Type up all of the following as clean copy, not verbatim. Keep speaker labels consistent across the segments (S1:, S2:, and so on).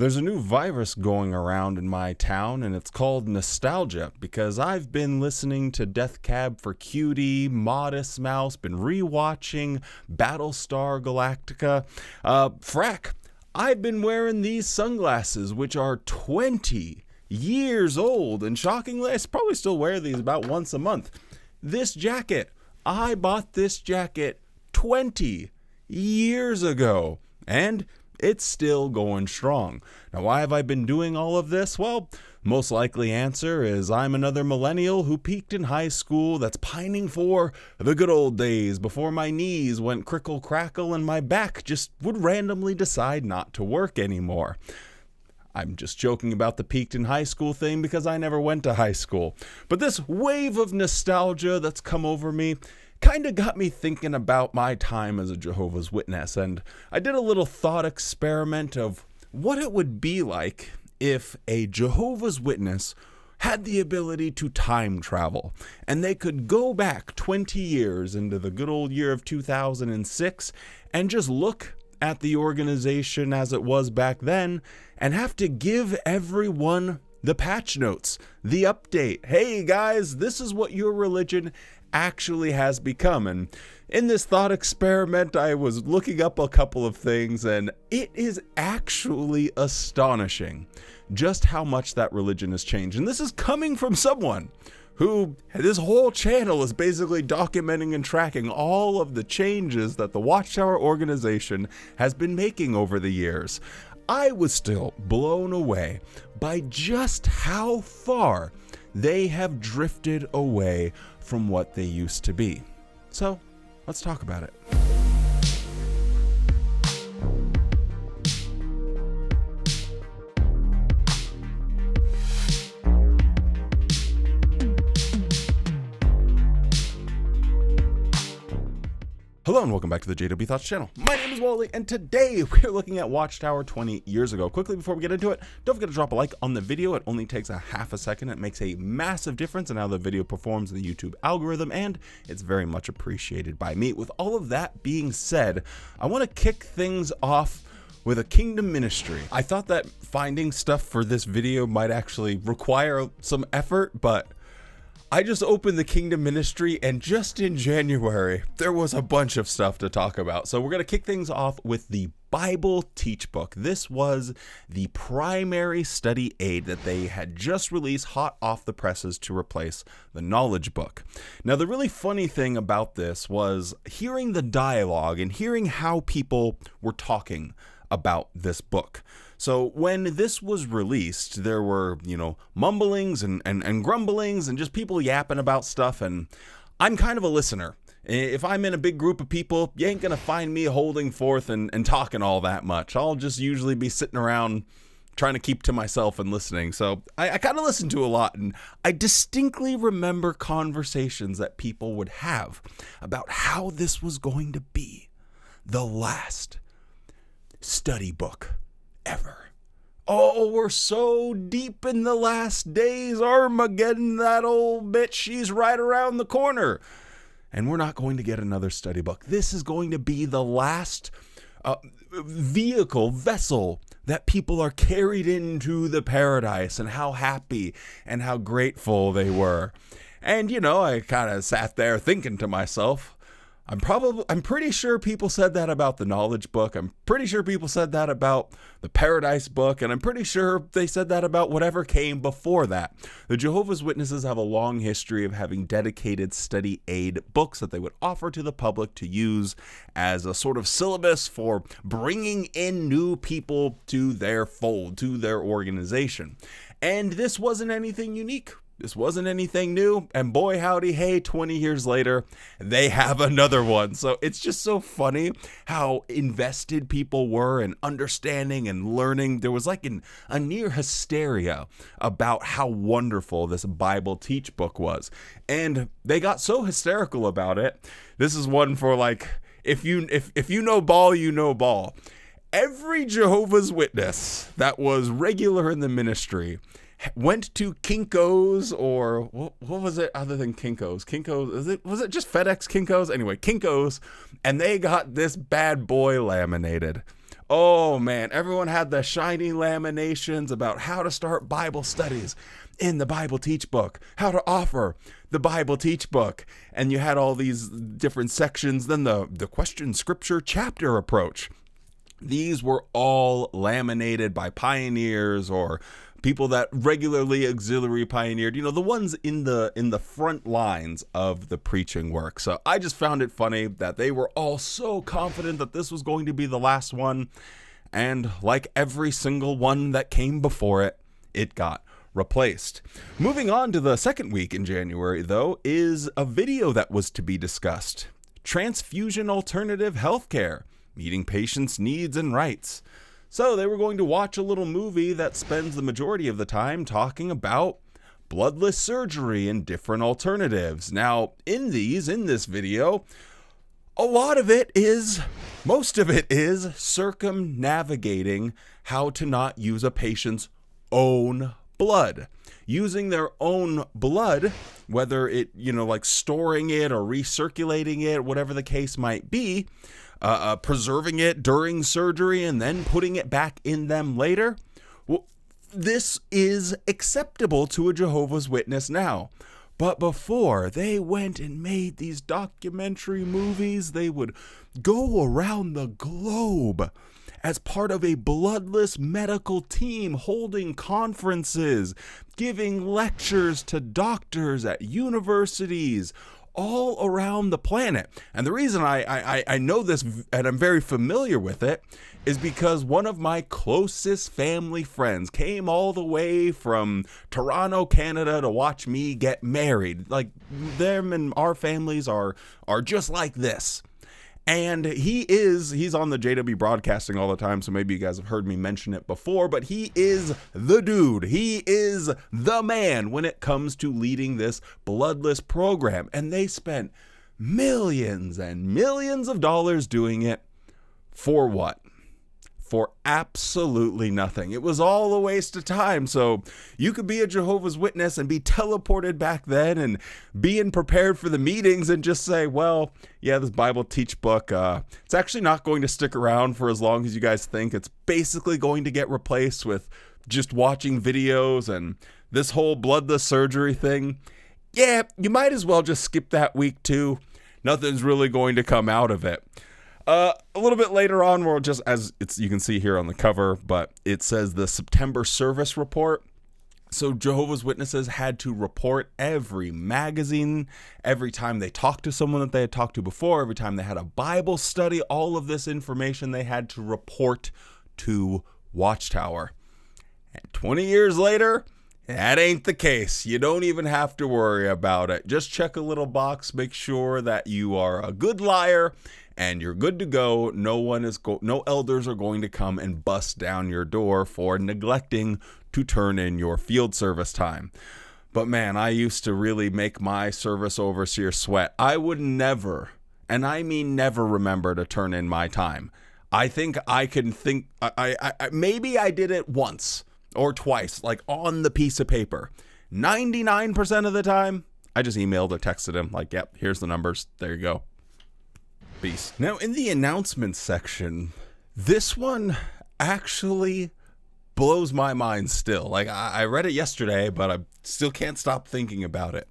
S1: There's a new virus going around in my town, and it's called nostalgia, because I've been listening to Death Cab for Cutie, Modest Mouse, been rewatching Battlestar Galactica. Frack, I've been wearing these sunglasses, which are 20 years old, and shockingly, I probably still wear these about once a month. This jacket, I bought this jacket 20 years ago, and it's still going strong. Now, why have I been doing all of this? Well, most likely answer is I'm another millennial who peaked in high school that's pining for the good old days before my knees went crickle crackle and my back just would randomly decide not to work anymore. I'm just joking about the peaked in high school thing because I never went to high school. But this wave of nostalgia that's come over me kind of got me thinking about my time as a Jehovah's Witness, and I did a little thought experiment of what it would be like if a Jehovah's Witness had the ability to time travel, and they could go back 20 years into the good old year of 2006 and just look at the organization as it was back then and have to give everyone the patch notes, the update. Hey guys, this is what your religion actually has become. And in this thought experiment, I was looking up a couple of things, and it is actually astonishing just how much that religion has changed. And this is coming from someone who, this whole channel is basically documenting and tracking all of the changes that the Watchtower organization has been making over the years. I was still blown away by just how far they have drifted away from what they used to be. So, let's talk about it. Hello and welcome back to the JW Thoughts channel. My name is Wally, and today we're looking at Watchtower 20 years ago. Quickly before we get into it, don't forget to drop a like on the video. It only takes a half a second. It makes a massive difference in how the video performs in the YouTube algorithm, and it's very much appreciated by me. With all of that being said, I want to kick things off with a kingdom ministry. I thought that finding stuff for this video might actually require some effort, but I just opened the Kingdom Ministry, and just in January, there was a bunch of stuff to talk about. So we're going to kick things off with the Bible Teach Book. This was the primary study aid that they had just released hot off the presses to replace the Knowledge Book. Now, the really funny thing about this was hearing the dialogue and hearing how people were talking about this book. So when this was released, there were, mumblings and grumblings and just people yapping about stuff. And I'm kind of a listener. If I'm in a big group of people, you ain't going to find me holding forth and talking all that much. I'll just usually be sitting around trying to keep to myself and listening. So I kind of listen to a lot. And I distinctly remember conversations that people would have about how this was going to be the last study book ever. Oh, we're so deep in the last days. Armageddon, that old bitch, she's right around the corner. And we're not going to get another study book. This is going to be the last vessel that people are carried into the paradise, and how happy and how grateful they were. And, I kind of sat there thinking to myself, I'm pretty sure people said that about the Knowledge Book. I'm pretty sure people said that about the Paradise Book. And I'm pretty sure they said that about whatever came before that. The Jehovah's Witnesses have a long history of having dedicated study aid books that they would offer to the public to use as a sort of syllabus for bringing in new people to their fold, to their organization. And this wasn't anything unique. This wasn't anything new, and boy howdy hey, 20 years later, they have another one. So it's just so funny how invested people were in understanding and learning. There was like a near hysteria about how wonderful this Bible Teach Book was. And they got so hysterical about it. This is one for like, if you know ball, you know ball. Every Jehovah's Witness that was regular in the ministry went to Kinko's, or what was it other than Kinko's? Was it just FedEx Kinko's? Anyway, Kinko's, and they got this bad boy laminated. Oh man, everyone had the shiny laminations about how to start Bible studies in the Bible Teach Book, how to offer the Bible Teach Book. And you had all these different sections, then the question scripture chapter approach. These were all laminated by pioneers or people that regularly auxiliary pioneered, the ones in the front lines of the preaching work. So I just found it funny that they were all so confident that this was going to be the last one. And like every single one that came before it, it got replaced. Moving on to the second week in January, though, is a video that was to be discussed. Transfusion alternative healthcare, meeting patients' needs and rights. So they were going to watch a little movie that spends the majority of the time talking about bloodless surgery and different alternatives. Now, in this video, most of it is circumnavigating how to not use a patient's own blood. Using their own blood, whether it, like storing it or recirculating it, whatever the case might be, preserving it during surgery and then putting it back in them later. Well, this is acceptable to a Jehovah's Witness now. But before they went and made these documentary movies, they would go around the globe as part of a bloodless medical team, holding conferences, giving lectures to doctors at universities all around the planet. And the reason I know this and I'm very familiar with it is because one of my closest family friends came all the way from Toronto, Canada to watch me get married. Like, them and our families are just like this. And he's on the JW Broadcasting all the time, so maybe you guys have heard me mention it before, but he is the dude. He is the man when it comes to leading this bloodless program. And they spent millions and millions of dollars doing it for what? For absolutely nothing. It was all a waste of time. So you could be a Jehovah's Witness and be teleported back then and being prepared for the meetings and just say, well, yeah, this Bible Teach Book, it's actually not going to stick around for as long as you guys think. It's basically going to get replaced with just watching videos and this whole bloodless surgery thing. Yeah, you might as well just skip that week too. Nothing's really going to come out of it. A little bit later on, we'll just, as you can see here on the cover, but it says the September service report. So Jehovah's Witnesses had to report every magazine, every time they talked to someone that they had talked to before, every time they had a Bible study, all of this information they had to report to Watchtower. And 20 years later, that ain't the case. You don't even have to worry about it. Just check a little box, make sure that you are a good liar, and you're good to go. No elders are going to come and bust down your door for neglecting to turn in your field service time. But man, I used to really make my service overseer sweat. I would never, and I mean never, remember to turn in my time. I think I can think, maybe I did it once or twice, like on the piece of paper. 99% of the time, I just emailed or texted him like, yep, here's the numbers. There you go. Peace. Now, in the announcements section, this one actually blows my mind still. Like, I read it yesterday, but I still can't stop thinking about it.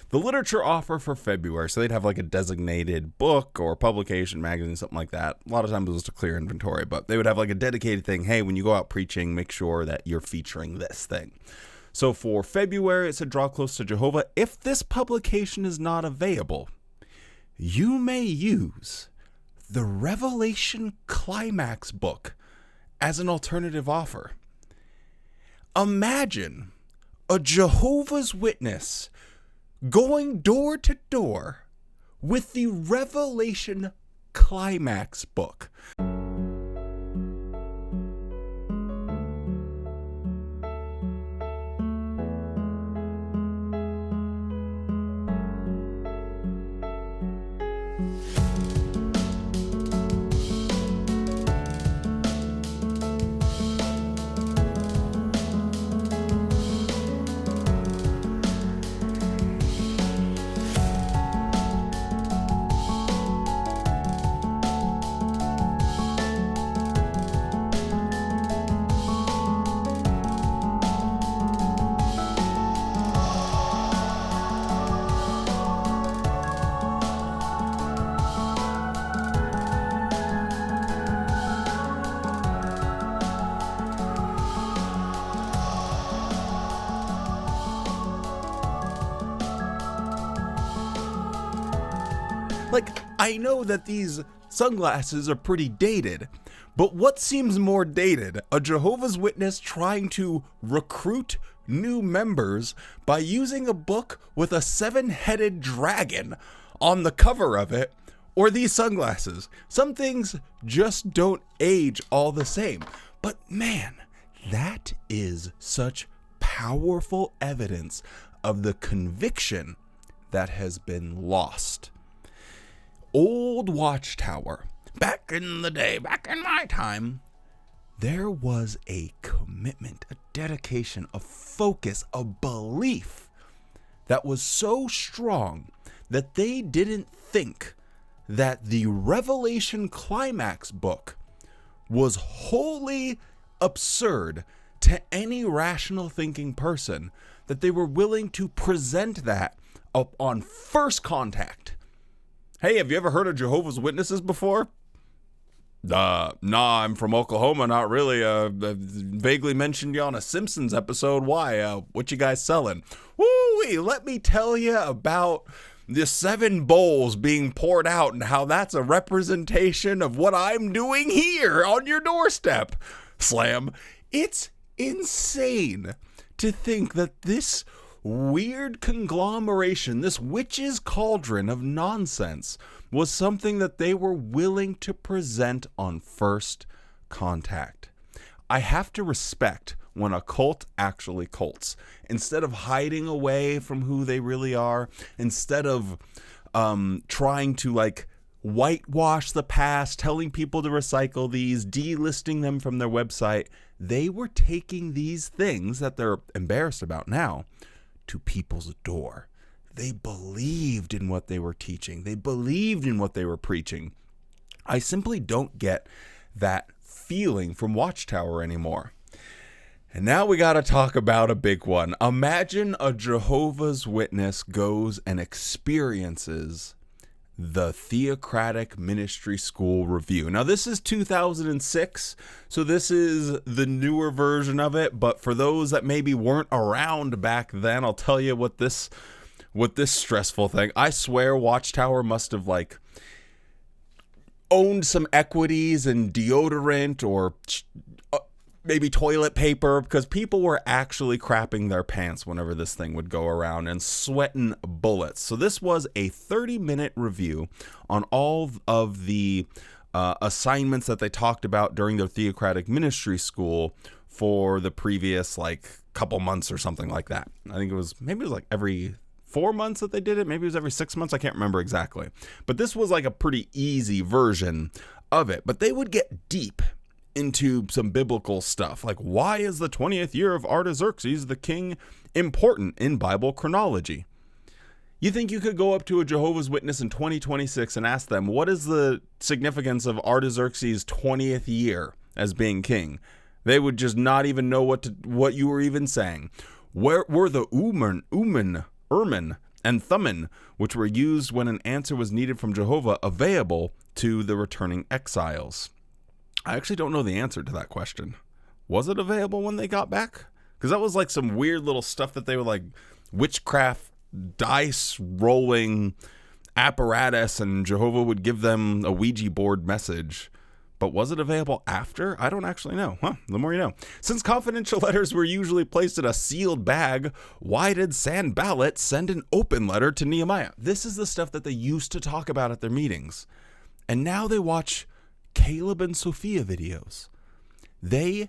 S1: The literature offer for February, so they'd have like a designated book or publication, magazine, something like that. A lot of times it was to clear inventory, but they would have like a dedicated thing. Hey, when you go out preaching, make sure that you're featuring this thing. So for February, it said draw close to Jehovah. If this publication is not available, you may use the Revelation Climax book as an alternative offer. Imagine a Jehovah's Witness going door to door with the Revelation Climax book. Like, I know that these sunglasses are pretty dated, but what seems more dated? A Jehovah's Witness trying to recruit new members by using a book with a 7-headed dragon on the cover of it, or these sunglasses? Some things just don't age all the same. But man, that is such powerful evidence of the conviction that has been lost. Old Watchtower, back in the day, back in my time, there was a commitment, a dedication, a focus, a belief that was so strong that they didn't think that the Revelation climax book was wholly absurd to any rational thinking person, that they were willing to present that up on first contact. Hey, have you ever heard of Jehovah's Witnesses before? Nah, I'm from Oklahoma, not really. Vaguely mentioned you on a Simpsons episode. Why? What you guys selling? Woo-wee, let me tell you about the 7 bowls being poured out and how that's a representation of what I'm doing here on your doorstep. Slam. It's insane to think that this weird conglomeration, this witch's cauldron of nonsense, was something that they were willing to present on first contact. I have to respect when a cult actually cults. Instead of hiding away from who they really are, instead of trying to whitewash the past, telling people to recycle these, delisting them from their website, they were taking these things that they're embarrassed about now to people's door. They believed in what they were teaching. They believed in what they were preaching. I simply don't get that feeling from Watchtower anymore. And now we got to talk about a big one. Imagine a Jehovah's Witness goes and experiences the Theocratic Ministry School Review. Now, this is 2006, so this is the newer version of it. But for those that maybe weren't around back then, I'll tell you what this stressful thing. I swear Watchtower must have owned some equities in deodorant or maybe toilet paper, because people were actually crapping their pants whenever this thing would go around and sweating bullets. So this was a 30-minute review on all of the assignments that they talked about during their Theocratic Ministry School for the previous couple months or something like that. I think it was every 4 months that they did it. Maybe it was every 6 months. I can't remember exactly. But this was a pretty easy version of it. But they would get deep into some biblical stuff, like why is the 20th year of Artaxerxes the king important in Bible chronology? You think you could go up to a Jehovah's Witness in 2026 and ask them, what is the significance of Artaxerxes' 20th year as being king? They would just not even know what you were even saying. Where were the Urim, and Thummim, which were used when an answer was needed from Jehovah, available to the returning exiles? I actually don't know the answer to that question. Was it available when they got back? Because that was some weird little stuff that they were witchcraft dice rolling apparatus, and Jehovah would give them a Ouija board message. But was it available after? I don't actually know. The more you know. Since confidential letters were usually placed in a sealed bag, why did Sanballat send an open letter to Nehemiah? This is the stuff that they used to talk about at their meetings. And now they watch Caleb and Sophia videos. They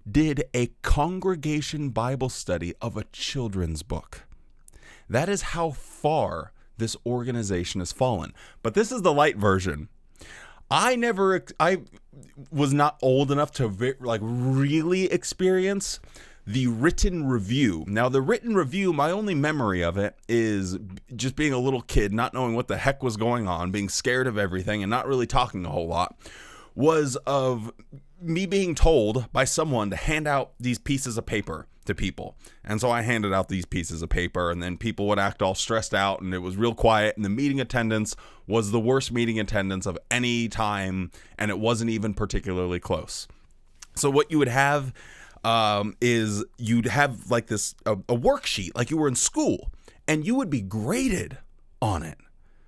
S1: did a congregation Bible study of a children's book. That is how far this organization has fallen. But this is the light version. I was not old enough to really experience the written review. Now, the written review, my only memory of it is just being a little kid, not knowing what the heck was going on, being scared of everything, and not really talking a whole lot, was of me being told by someone to hand out these pieces of paper to people. And so I handed out these pieces of paper, and then people would act all stressed out, and it was real quiet, and the meeting attendance was the worst meeting attendance of any time, and it wasn't even particularly close. So what you would have is you'd have this a worksheet like you were in school, and you would be graded on it.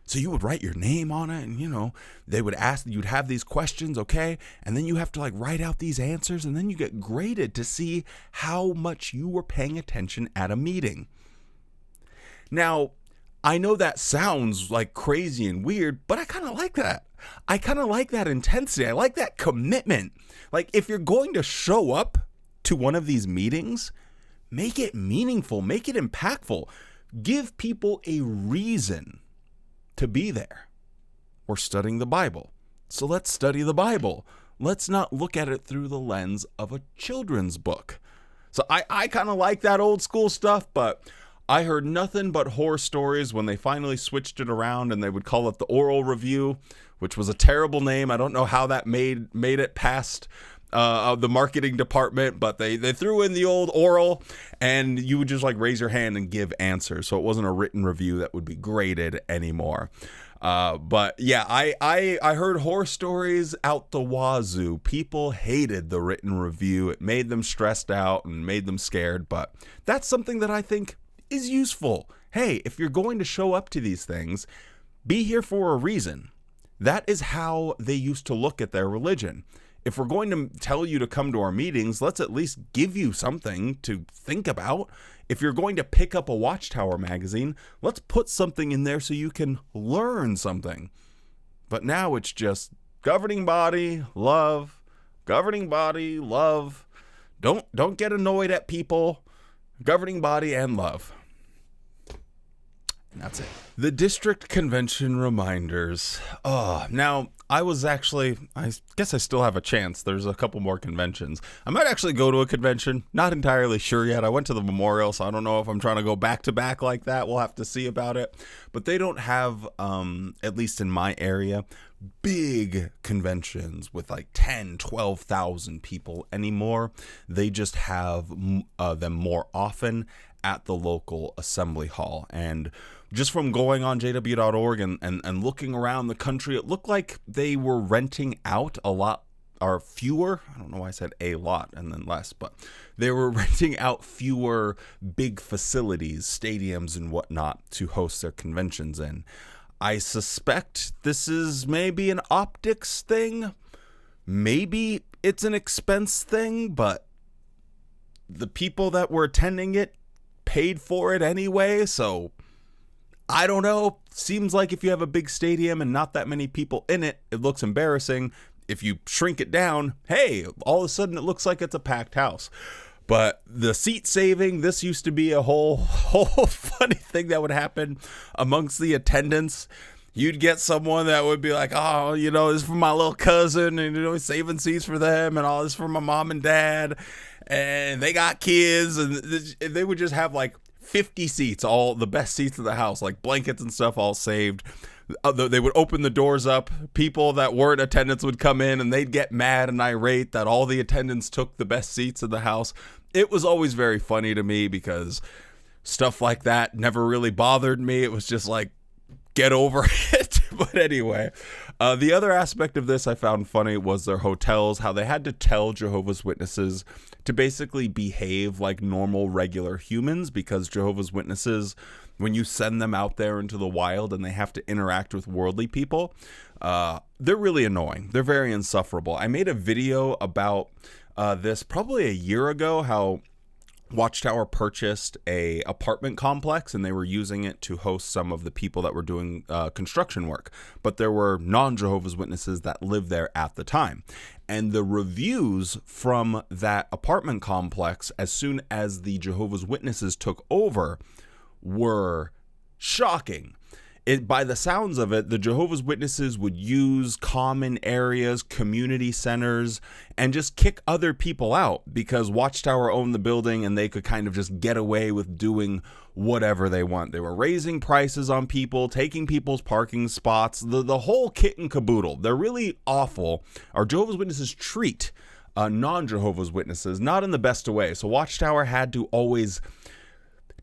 S1: So you would write your name on it, and they would ask, you'd have these questions, okay? And then you have to like write out these answers, and then you get graded to see how much you were paying attention at a meeting. Now, I know that sounds like crazy and weird, but I kind of like that. I kind of like that intensity. I like that commitment. Like, if you're going to show up to one of these meetings, make it meaningful, make it impactful. Give people a reason to be there. We're studying the Bible, so let's study the Bible. Let's not look at it through the lens of a children's book. So I kind of like that old school stuff, but I heard nothing but horror stories when they finally switched it around and they would call it the oral review, which was a terrible name. I don't know how that made it past the marketing department, but they threw in the old oral, and you would just like raise your hand and give answers. So it wasn't a written review that would be graded anymore. But yeah, I heard horror stories out the wazoo. People hated the written review. It made them stressed out and made them scared. But that's something that I think is useful. Hey, if you're going to show up to these things, be here for a reason. That is how they used to look at their religion. If we're going to tell you to come to our meetings, let's at least give you something to think about. If you're going to pick up a Watchtower magazine, let's put something in there so you can learn something. But now it's just governing body, love, governing body, love. Don't get annoyed at people. Governing body and love. And that's it. The district convention reminders. Now, I guess I still have a chance. There's a couple more conventions. I might actually go to a convention. Not entirely sure yet. I went to the memorial, so I don't know if I'm trying to go back to back like that. We'll have to see about it. But they don't have, at least in my area, big conventions with like 10, 12,000 people anymore. They just have them more often at the local assembly hall. And just from going on jw.org and looking around the country, it looked like they were renting out a lot, or fewer. I don't know why I said a lot and then less, but they were renting out fewer big facilities, stadiums and whatnot to host their conventions in. I suspect this is maybe an optics thing. Maybe it's an expense thing, but the people that were attending it paid for it anyway, so I don't know. Seems like if you have a big stadium and not that many people in it, it looks embarrassing. If you shrink it down, hey, all of a sudden it looks like it's a packed house. But the seat saving, this used to be a whole funny thing that would happen amongst the attendants. You'd get someone that would be like, oh, this is for my little cousin, and saving seats for them, and all this for my mom and dad, and they got kids, and they would just have like 50 seats, all the best seats of the house, like blankets and stuff all saved. They would open the doors up. People that weren't attendants would come in, and they'd get mad and irate that all the attendants took the best seats in the house. It was always very funny to me because stuff like that never really bothered me. It was just like, get over it. But anyway, the other aspect of this I found funny was their hotels, how they had to tell Jehovah's Witnesses to basically behave like normal, regular humans, because Jehovah's Witnesses, when you send them out there into the wild and they have to interact with worldly people, they're really annoying. They're very insufferable. I made a video about this probably a year ago, how Watchtower purchased a apartment complex and they were using it to host some of the people that were doing construction work, but there were non-Jehovah's Witnesses that lived there at the time. And the reviews from that apartment complex, as soon as the Jehovah's Witnesses took over, were shocking. By the sounds of it, the Jehovah's Witnesses would use common areas, community centers, and just kick other people out because Watchtower owned the building and they could kind of just get away with doing whatever they want. They were raising prices on people, taking people's parking spots, the whole kit and caboodle. They're really awful. Our Jehovah's Witnesses treat non-Jehovah's Witnesses not in the best way. So Watchtower had to always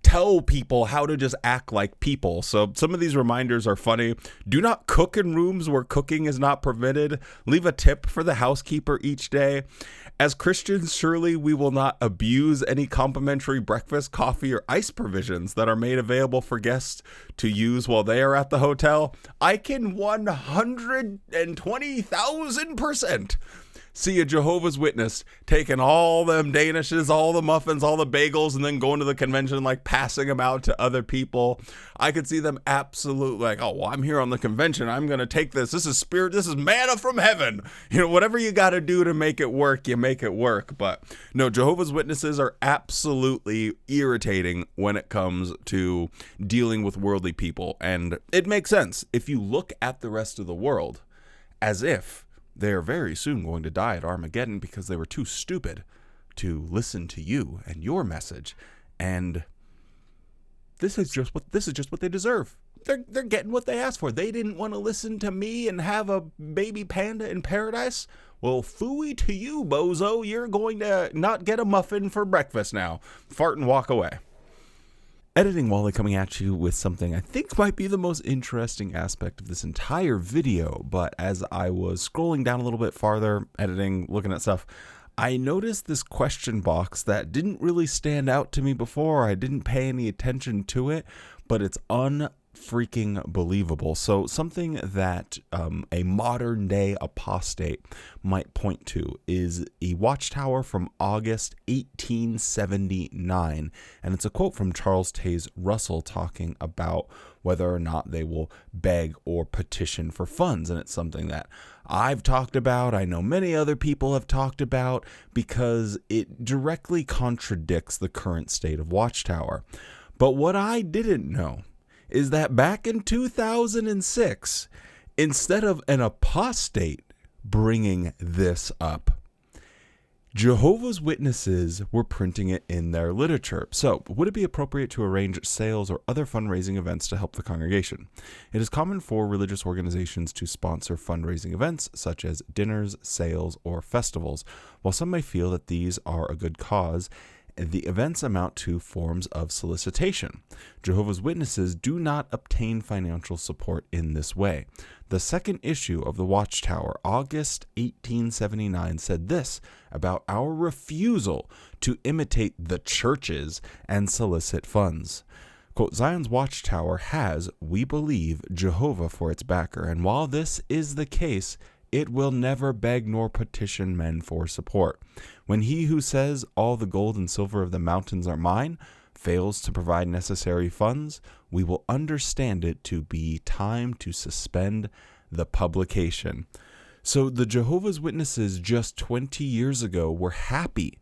S1: tell people how to just act like people. So some of these reminders are funny. Do not cook in rooms where cooking is not permitted. Leave a tip for the housekeeper each day. As Christians, surely we will not abuse any complimentary breakfast, coffee, or ice provisions that are made available for guests to use while they are at the hotel. I can 120,000% see a Jehovah's Witness taking all them Danishes, all the muffins, all the bagels, and then going to the convention, like passing them out to other people. I could see them absolutely like, oh, well, I'm here on the convention. I'm going to take this. This is spirit. This is manna from heaven. You know, whatever you got to do to make it work, you make it work. But no, Jehovah's Witnesses are absolutely irritating when it comes to dealing with worldly people. And it makes sense if you look at the rest of the world as if they're very soon going to die at Armageddon because they were too stupid to listen to you and your message. And this is just what they deserve. They're getting what they asked for. They didn't want to listen to me and have a baby panda in paradise. Well, phooey to you, bozo. You're going to not get a muffin for breakfast now. Fart and walk away. Editing Wally coming at you with something I think might be the most interesting aspect of this entire video, but as I was scrolling down a little bit farther, editing, looking at stuff, I noticed this question box that didn't really stand out to me before. I didn't pay any attention to it, but it's unfreaking believable. So something that a modern day apostate might point to is a watchtower from August 1879. And it's a quote from Charles Taze Russell talking about whether or not they will beg or petition for funds. And it's something that I've talked about, I know many other people have talked about, because it directly contradicts the current state of Watchtower. But what I didn't know is that back in 2006, instead of an apostate bringing this up, Jehovah's Witnesses were printing it in their literature. So, would it be appropriate to arrange sales or other fundraising events to help the congregation? It is common for religious organizations to sponsor fundraising events such as dinners, sales, or festivals. While some may feel that these are a good cause, the events amount to forms of solicitation. Jehovah's Witnesses do not obtain financial support in this way. The second issue of the Watchtower, August 1879, said this about our refusal to imitate the churches and solicit funds. Quote, Zion's Watchtower has, we believe, Jehovah for its backer, and while this is the case, it will never beg nor petition men for support. When he who says all the gold and silver of the mountains are mine fails to provide necessary funds, we will understand it to be time to suspend the publication. So the Jehovah's Witnesses just 20 years ago were happy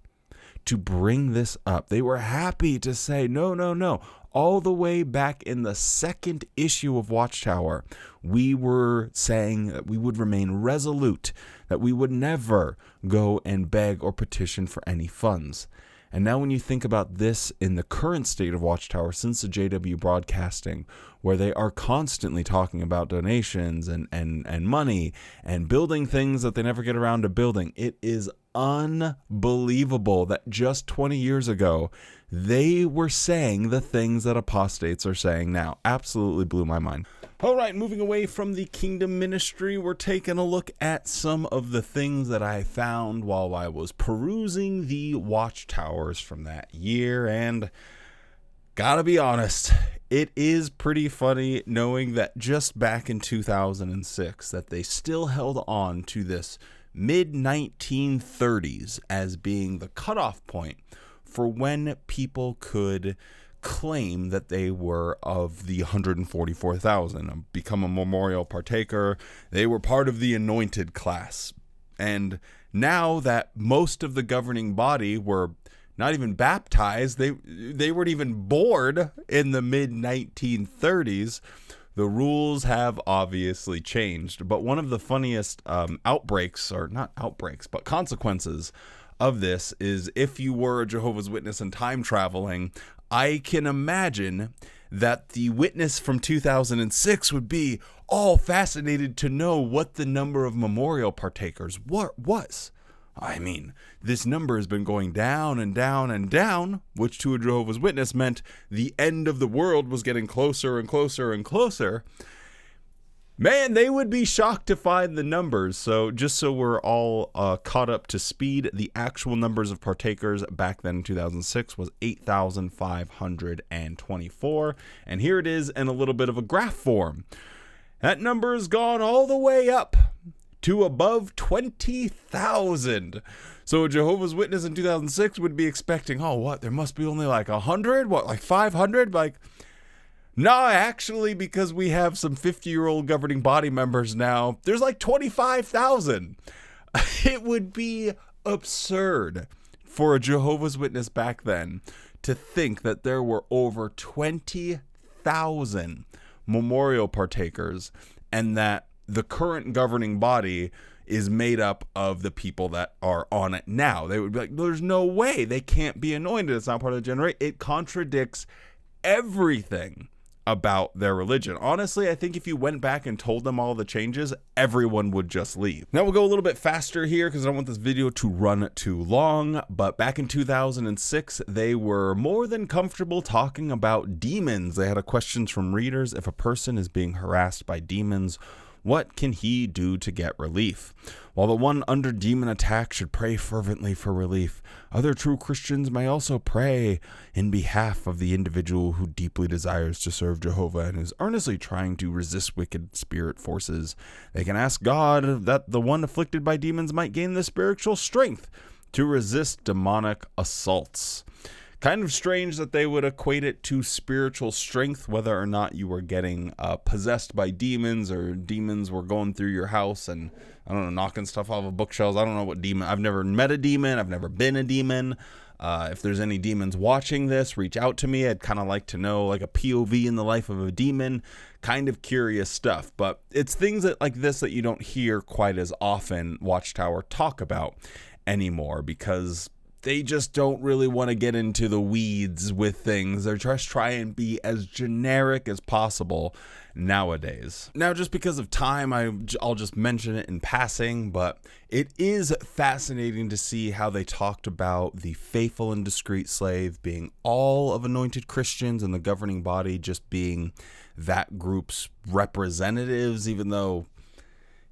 S1: to bring this up. They were happy to say, no. All the way back in the second issue of Watchtower, we were saying that we would remain resolute, that we would never go and beg or petition for any funds. And now when you think about this in the current state of Watchtower since the JW broadcasting, where they are constantly talking about donations and money and building things that they never get around to building, it is unbelievable that just 20 years ago, they were saying the things that apostates are saying now. Absolutely blew my mind. All right, moving away from the kingdom ministry, we're taking a look at some of the things that I found while I was perusing the watchtowers from that year. And gotta be honest, it is pretty funny knowing that just back in 2006 that they still held on to this mid-1930s as being the cutoff point for when people could claim that they were of the 144,000, become a memorial partaker. They were part of the anointed class. And now that most of the governing body were not even baptized, they weren't even born in the mid-1930s, the rules have obviously changed. But one of the funniest consequences of this is if you were a Jehovah's Witness and time traveling, I can imagine that the witness from 2006 would be all fascinated to know what the number of memorial partakers was. I mean, this number has been going down and down and down, which to a Jehovah's Witness meant the end of the world was getting closer and closer and closer. Man, they would be shocked to find the numbers. So just so we're all caught up to speed, the actual numbers of partakers back then in 2006 was 8,524. And here it is in a little bit of a graph form. That number has gone all the way up to above 20,000. So a Jehovah's Witness in 2006 would be expecting, oh, what? There must be only like 100? What, like 500? Like, no, actually, because we have some 50-year-old governing body members now, there's like 25,000. It would be absurd for a Jehovah's Witness back then to think that there were over 20,000 memorial partakers and that the current governing body is made up of the people that are on it now. They would be like, there's no way. They can't be anointed. It's not part of the generation. It contradicts everything about their religion. Honestly, I think if you went back and told them all the changes, everyone would just leave. Now we'll go a little bit faster here because I don't want this video to run too long, but back in 2006, they were more than comfortable talking about demons. They had a questions from readers. If a person is being harassed by demons, what can he do to get relief? While the one under demon attack should pray fervently for relief, other true Christians may also pray in behalf of the individual who deeply desires to serve Jehovah and is earnestly trying to resist wicked spirit forces. They can ask God that the one afflicted by demons might gain the spiritual strength to resist demonic assaults. Kind of strange that they would equate it to spiritual strength, whether or not you were getting possessed by demons or demons were going through your house and, I don't know, knocking stuff off of bookshelves. I don't know what demon. I've never met a demon. I've never been a demon. If there's any demons watching this, reach out to me. I'd kind of like to know like a POV in the life of a demon. Kind of curious stuff. But it's things that like this that you don't hear quite as often Watchtower talk about anymore because they just don't really want to get into the weeds with things. They're just trying to be as generic as possible nowadays. Now, just because of time, I'll just mention it in passing, but it is fascinating to see how they talked about the faithful and discreet slave being all of anointed Christians and the governing body just being that group's representatives, even though,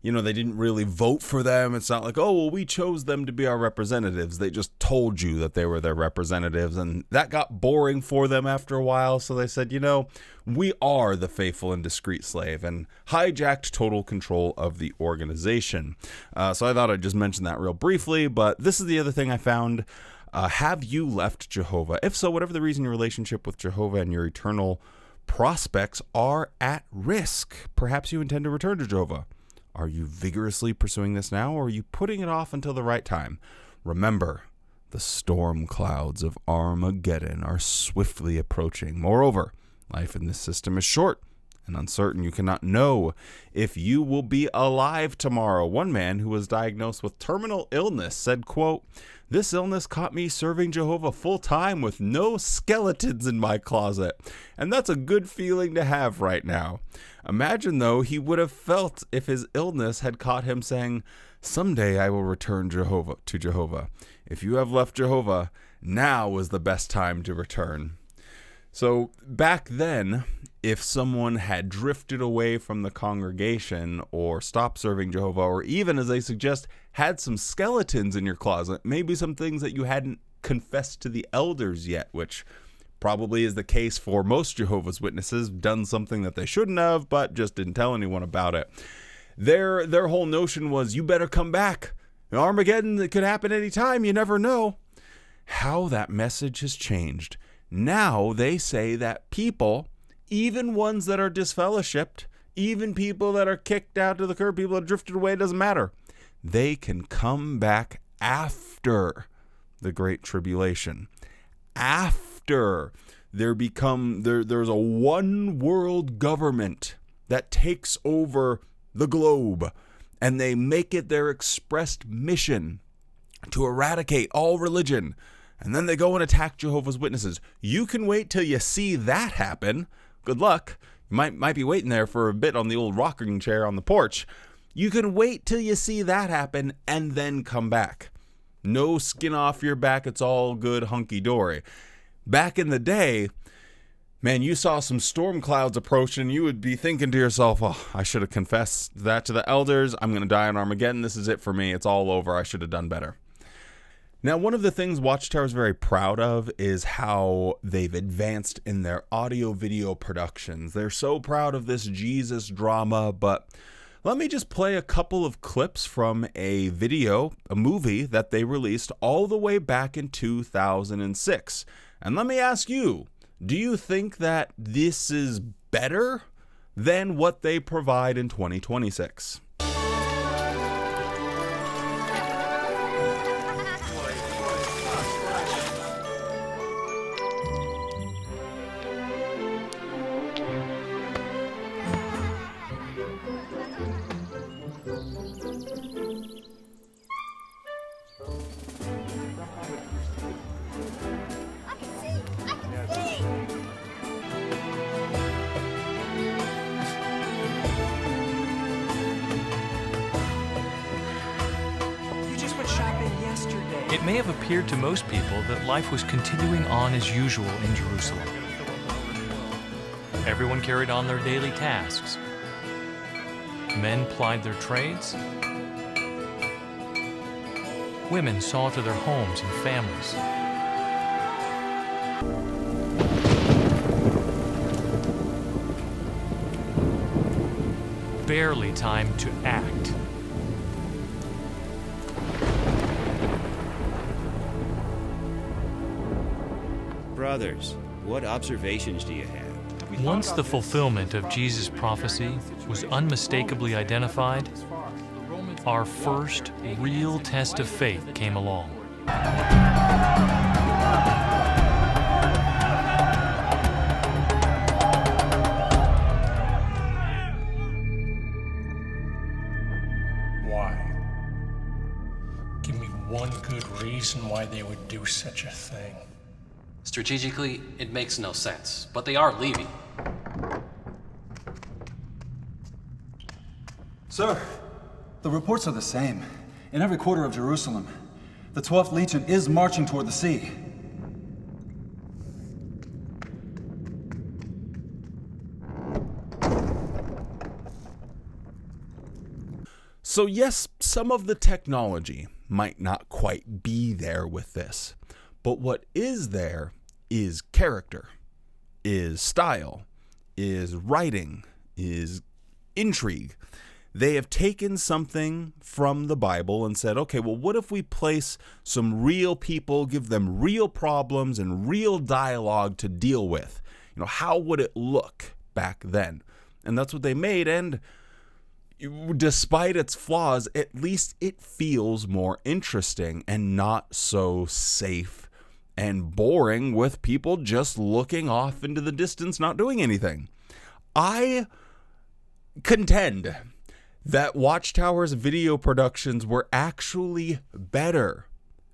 S1: you know, they didn't really vote for them. It's not like, oh, well, we chose them to be our representatives. They just told you that they were their representatives, and that got boring for them after a while. So they said, you know, we are the faithful and discreet slave, and hijacked total control of the organization. So I thought I'd just mention that real briefly, but this is the other thing I found. Have you left Jehovah? If so, whatever the reason, your relationship with Jehovah and your eternal prospects are at risk. Perhaps you intend to return to Jehovah. Are you vigorously pursuing this now, or are you putting it off until the right time? Remember, the storm clouds of Armageddon are swiftly approaching. Moreover, life in this system is short and uncertain. You cannot know if you will be alive tomorrow. One man who was diagnosed with terminal illness said, quote, "This illness caught me serving Jehovah full time with no skeletons in my closet. And that's a good feeling to have right now." Imagine, though, he would have felt if his illness had caught him saying, "Someday I will return to Jehovah. If you have left Jehovah, now is the best time to return." So back then, if someone had drifted away from the congregation or stopped serving Jehovah, or even, as they suggest, had some skeletons in your closet, maybe some things that you hadn't confessed to the elders yet, which probably is the case for most Jehovah's Witnesses, done something that they shouldn't have, but just didn't tell anyone about it. Their whole notion was, you better come back. Armageddon, it could happen anytime, you never know. How that message has changed. Now they say that people, even ones that are disfellowshipped, even people that are kicked out to the curb, people that drifted away, it doesn't matter. They can come back after the Great Tribulation. After there's a one world government that takes over the globe, and they make it their expressed mission to eradicate all religion. And then they go and attack Jehovah's Witnesses. You can wait till you see that happen. Good luck. You might be waiting there for a bit on the old rocking chair on the porch. You can wait till you see that happen and then come back. No skin off your back. It's all good, hunky-dory. Back in the day, man, you saw some storm clouds approaching, and you would be thinking to yourself, oh, I should have confessed that to the elders. I'm going to die on Armageddon. This is it for me. It's all over. I should have done better. Now, one of the things Watchtower is very proud of is how they've advanced in their audio-video productions. They're so proud of this Jesus drama, but let me just play a couple of clips from a movie that they released all the way back in 2006. And let me ask you, do you think that this is better than what they provide in 2026?
S2: It may have appeared to most people that life was continuing on as usual in Jerusalem. Everyone carried on their daily tasks. Men plied their trades. Women saw to their homes and families. Barely time to act.
S3: Brothers, what observations do you have?
S2: Once the fulfillment of Jesus' prophecy was unmistakably identified, our first real test of faith came along.
S4: Why? Give me one good reason why they would do such a thing.
S5: Strategically, it makes no sense, but they are leaving.
S6: Sir, the reports are the same. In every quarter of Jerusalem, the 12th Legion is marching toward the sea.
S1: So yes, some of the technology might not quite be there with this, but what is there is character, is style, is writing, is intrigue. They have taken something from the Bible and said, okay, well, what if we place some real people, give them real problems and real dialogue to deal with? You know, how would it look back then? And that's what they made, and despite its flaws, at least it feels more interesting and not so safe and boring with people just looking off into the distance, not doing anything. I contend that Watchtower's video productions were actually better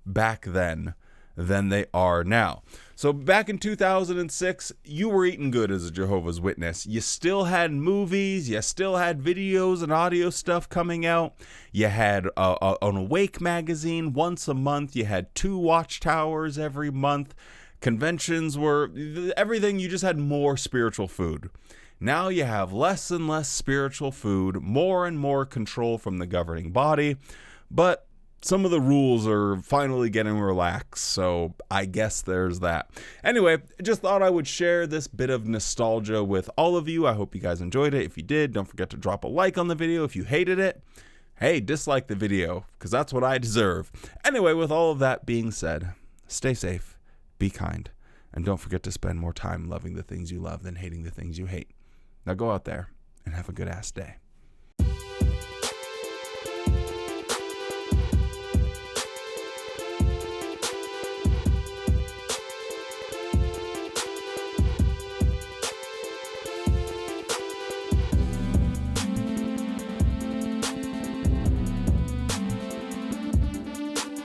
S1: back then than they are now. So back in 2006, you were eating good as a Jehovah's Witness. You still had movies, you still had videos and audio stuff coming out. You had an Awake magazine once a month. You had 2 Watchtowers every month. Conventions were everything. You just had more spiritual food. Now you have less and less spiritual food, more and more control from the governing body, but some of the rules are finally getting relaxed, so I guess there's that. Anyway, just thought I would share this bit of nostalgia with all of you. I hope you guys enjoyed it. If you did, don't forget to drop a like on the video. If you hated it, hey, dislike the video, because that's what I deserve. Anyway, with all of that being said, stay safe, be kind, and don't forget to spend more time loving the things you love than hating the things you hate. Now go out there and have a good-ass day.